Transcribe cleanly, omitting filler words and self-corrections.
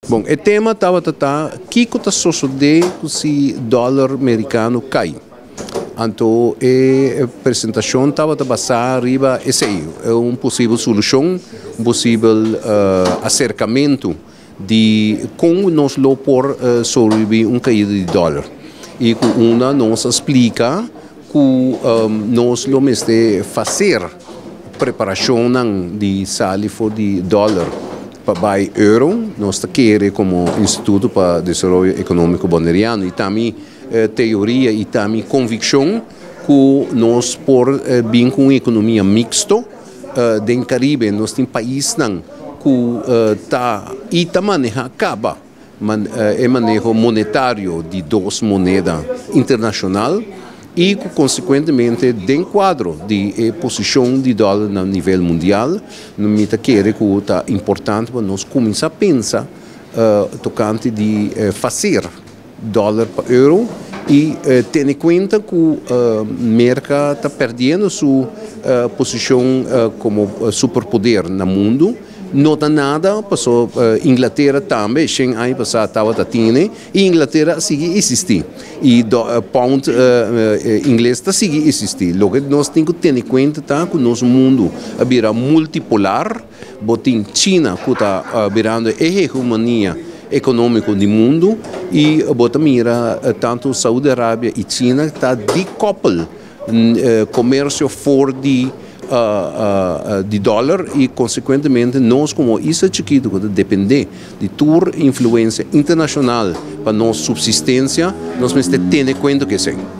Bom, o tema estava que está sucedendo se o dólar americano cai. Então, a apresentação estava basada arriba esse é uma possível solução, um possível acercamento de como nós lo por sobreviver uma caída de dólar. E uma nos explica que nós lo mesmo fazer preparação de sair for de dólar para o euro, nós queremos como Instituto para Desenvolvimento Econômico Boneriano e também teoria e também convicção que nós por bem com uma economia mixta do Caribe, nós temos países que tá maneja manejo monetário de duas moedas internacional e que, consequentemente, dentro do quadro de posição de dólar no nível mundial, me quer que está importante para nós começar a pensar tocante de fazer dólar para euro e ter em conta que o mercado está perdendo sua posição como superpoder no mundo. Não dá nada, passou Inglaterra também, sem ano passado estava tendo, e Inglaterra sigue existir. E o pound inglês está sigue existir. Logo, nós temos que ter em conta que o nosso mundo virá multipolar, botem China que está virando a hegemonia econômica do mundo, e botem mira tanto Saúde Arábia e China está decoupled comércio fora de dólar e, consequentemente, nós, como isso chiquito, que depende de tua influência internacional para nossa subsistência, nós temos que ter em conta que sim.